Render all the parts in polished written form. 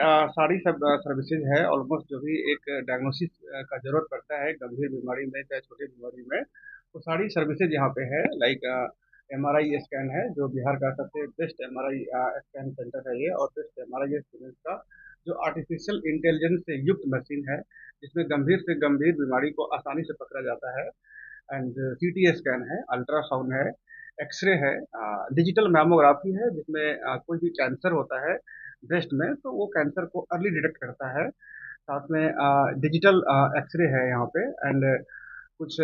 सारी सब सर्विसेज है ऑलमोस्ट जो भी एक डायग्नोसिस का जरूरत पड़ता है गंभीर बीमारी में चाहे छोटी बीमारी में। वो सारी सर्विसेज यहाँ पे है। लाइक एमआरआई स्कैन है जो बिहार का सबसे बेस्ट एमआरआई स्कैन सेंटर है ये, और बेस्ट एमआरआई सीमेंस का जो आर्टिफिशियल इंटेलिजेंस से युक्त मशीन है जिसमें गंभीर से गंभीर बीमारी को आसानी से पकड़ा जाता है। एंड सीटी स्कैन है, अल्ट्रासाउंड है, एक्सरे है, डिजिटल मैमोग्राफी है जिसमें कोई भी कैंसर होता है ब्रेस्ट में तो वो कैंसर को अर्ली डिटेक्ट करता है। साथ में डिजिटल एक्सरे है यहाँ पे। एंड कुछ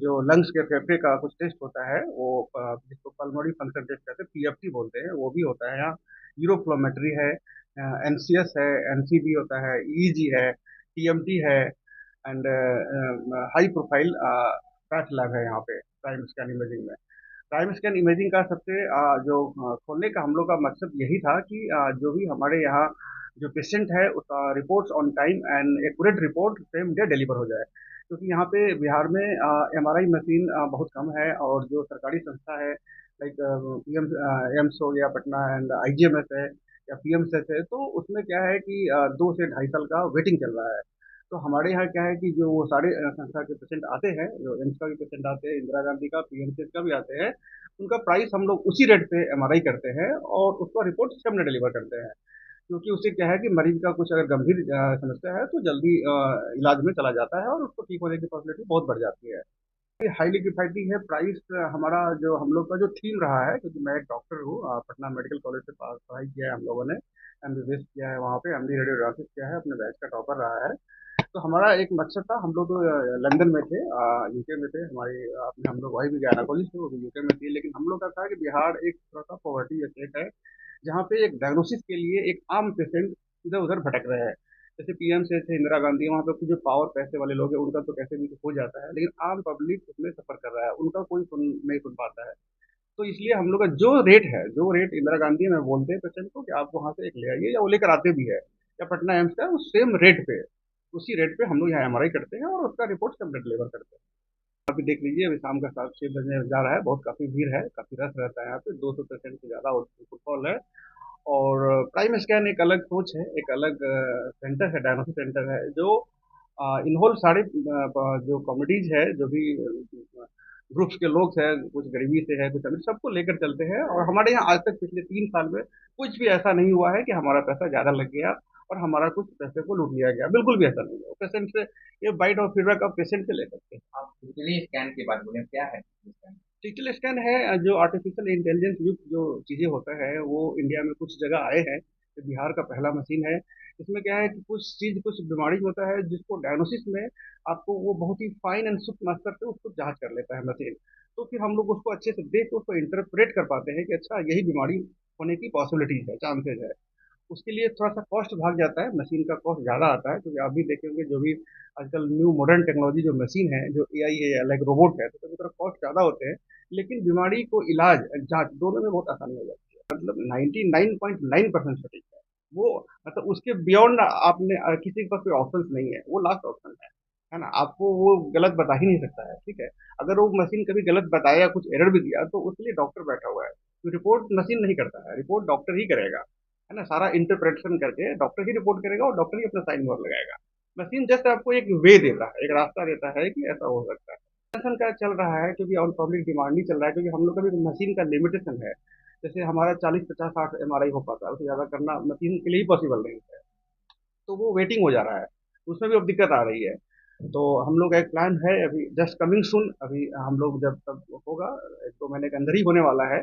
जो लंग्स के फेफड़े का कुछ टेस्ट होता है वो जिसको पल्मोनरी फंक्शन टेस्ट कहते हैं, पीएफटी बोलते हैं, वो भी होता है यहाँ। यूरोफ्लोमेट्री है, एनसीएस है, एनसीबी होता है, ईईजी है, टीएमटी है। And high profile path lab है यहाँ पे प्राइम स्कैन इमेजिंग में। प्राइम स्कैन इमेजिंग का सबसे जो खोलने का हम लोग का मकसद यही था कि जो भी हमारे यहाँ जो पेशेंट है उसका reports on time and accurate report same day deliver हो जाए। क्योंकि यहाँ पे बिहार में एमआरआई मशीन बहुत कम है, और जो सरकारी संस्था है लाइक पीएम एम्स हो गया पटना एंड आईजीएमएस है या पीएमसीएच है, तो उसमें क्या है कि 2 से ढाई साल का वेटिंग चल रहा है। तो हमारे यहाँ क्या है कि जो वो सारे संस्था के पेशेंट आते हैं, जो एम्स का भी पेशेंट आते हैं, इंदिरा गांधी का पीएमसीएच का भी आते हैं, उनका प्राइस हम लोग उसी रेट पे एमआरआई करते हैं और उसका रिपोर्ट सिस्टम में डिलीवर करते हैं। क्योंकि उससे क्या है कि मरीज का कुछ अगर गंभीर समस्या है तो जल्दी इलाज में चला जाता है और उसको ठीक होने की पॉसिबिलिटी बहुत बढ़ जाती है। हाईली किफायती है प्राइस। हमारा जो हम लोग का जो थीम रहा है, क्योंकि मैं एक डॉक्टर हूँ, पटना मेडिकल कॉलेज से पढ़ाई किया है हम लोगों ने, एमबीबीएस किया है वहाँ पे, एमडी रेडियोग्राफिक किया है, अपने बैच का टॉपर रहा है। तो हमारा एक मकसद था, हम लोग लंदन में थे, यूके में थे, हमारी अपने हम लोग वाइफ भी गायनाकोलॉजिस्ट थे, वो भी यूके में थी, लेकिन हम लोग का था कि बिहार एक थोड़ा सा पॉवर्टी स्टेट है जहाँ पे एक डायग्नोसिस के लिए एक आम पेशेंट इधर उधर भटक रहे हैं। जैसे पीएम से थे इंदिरा गांधी, वहाँ पे कुछ जो पावर पैसे वाले लोग हैं उनका तो कैसे भी हो जाता है, लेकिन आम पब्लिक उसमें सफर कर रहा है, उनका कोई नहीं सुन पाता है। तो इसलिए हम लोग का जो रेट इंदिरा गांधी में बोलते हैं पेशेंट को कि आप वहाँ से एक ले आइए, या वो लेकर आते भी है, या पटना एम्स का उस सेम रेट पे, उसी रेट पे हम लोग यहाँ एमआरआई करते हैं और उसका रिपोर्ट सब डिलीवर करते हैं। अभी देख लीजिए, अभी शाम का 7-6 बजने जा रहा है, बहुत काफी भीड़ है, काफी रश रहता है यहाँ पे, 200 पेशेंट से ज्यादा फुटफॉल है। और प्राइम स्कैन एक अलग सोच है, एक अलग सेंटर है, डायग्नोस्टिक सेंटर है जो इन्वॉल्व सारे जो कम्युनिटीज है, जो भी ग्रुप्स के लोग हैं, कुछ गरीबी से है कुछ अमीर, सबको लेकर चलते हैं। और हमारे यहाँ आज तक पिछले 3 साल में कुछ भी ऐसा नहीं हुआ है कि हमारा पैसा ज्यादा लग गया और हमारा कुछ पैसे को लूट लिया गया, बिल्कुल भी ऐसा नहीं है। पेशेंट से ये बाइट और फीडबैक आप पेशेंट से ले सकते हैं। आप डिजिटली स्कैन की बात बोले, क्या है स्कैन? डिजिटल स्कैन है जो आर्टिफिशियल इंटेलिजेंस युक्त जो चीजें होता है वो इंडिया में कुछ जगह आए हैं। ये बिहार का पहला मशीन है। इसमें क्या है कि कुछ बीमारी होता है जिसको डायग्नोसिस में आपको वो बहुत ही फाइन एंड सूक्ष्म स्तर पे उसको जांच कर लेता है मशीन। तो फिर हम लोग उसको अच्छे से देख के उसको इंटरप्रेट कर पाते हैं कि अच्छा यही बीमारी होने की पॉसिबिलिटीज है, चांसेज है। उसके लिए थोड़ा सा कॉस्ट भाग जाता है, मशीन का कॉस्ट ज़्यादा आता है, क्योंकि आप भी देखेंगे जो भी आजकल न्यू मॉडर्न टेक्नोलॉजी जो मशीन है, जो एआई है या लाइक रोबोट है, तो थोड़ा कॉस्ट ज़्यादा होते हैं। लेकिन बीमारी को इलाज जांच दोनों में बहुत आसानी हो जाती है, मतलब 99.9% सटीक है वो। मतलब उसके बियॉन्ड आपने किसी के पास कोई ऑप्शन नहीं है, वो लास्ट ऑप्शन है ना। आपको वो गलत बता ही नहीं सकता है, ठीक है। अगर वो मशीन कभी गलत बताया, कुछ एरर भी दिया, तो उसके लिए डॉक्टर बैठा हुआ है। तो रिपोर्ट मशीन नहीं करता है, रिपोर्ट डॉक्टर ही करेगा, है ना। सारा इंटरप्रेटेशन करके डॉक्टर ही रिपोर्ट करेगा और डॉक्टर ही अपना साइन मोहर लगाएगा। मशीन जस्ट आपको एक वे देता है, एक रास्ता देता है कि ऐसा हो सकता है। लिमिटेशन का चल रहा है क्योंकि ऑन पब्लिक डिमांड नहीं चल रहा है, क्योंकि हम लोग का भी मशीन का लिमिटेशन है। जैसे हमारा 40 50 60 एमआरआई हो पाता है, उससे ज़्यादा करना मशीन के लिए ही पॉसिबल नहीं है। तो वो वेटिंग हो जा रहा है, उसमें भी अब दिक्कत आ रही है। तो हम लोग का एक प्लान है अभी जस्ट कमिंग सुन, अभी हम लोग जब तब होगा 1-2 महीने के अंदर ही होने वाला है।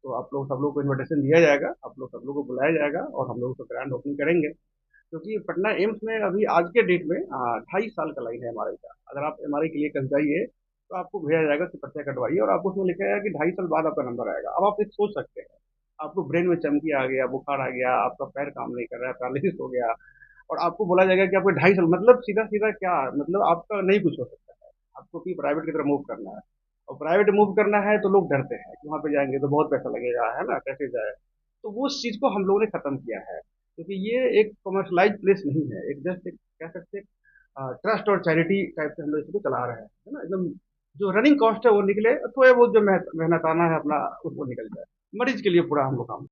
तो आप लोग सब लोग को इनविटेशन दिया जाएगा, आप लोग सब लोग को बुलाया जाएगा और हम लोग उसको ग्रैंड ओपनिंग करेंगे। क्योंकि पटना एम्स में अभी आज के डेट में 2.5 साल का लाइन है एमआरआई का। अगर आप एमआरआई के लिए कल जाइए तो आपको भेजा जाएगा कि पर्चा कटवाइए, और आपको उसमें लिखा जाएगा कि 2.5 साल बाद आपका नंबर आएगा। अब आप एक सोच सकते हैं, आपको ब्रेन में चमकी आ गया, बुखार आ गया, आपका पैर काम नहीं कर रहा है, पैरालिसिस हो गया, और आपको बोला जाएगा कि आपको 2.5 साल, मतलब सीधा सीधा क्या, मतलब आपका नहीं कुछ हो सकता है। आपको भी प्राइवेट की तरफ मूव करना है, और प्राइवेट मूव करना है तो लोग डरते हैं कि वहाँ पे जाएंगे तो बहुत पैसा लगेगा, है ना, कैसे जाए। तो वो उस चीज़ को हम लोगों ने खत्म किया है, क्योंकि ये एक कमर्शलाइज प्लेस नहीं है, एक जस्ट एक कह सकते हैं ट्रस्ट और चैरिटी टाइप से हम लोग इसको चला रहे हैं, है ना। एकदम जो रनिंग कॉस्ट है वो निकले, थोड़े बहुत जो मेहनताना है अपना उसको निकल जाए, मरीज के लिए पूरा हम लोग काम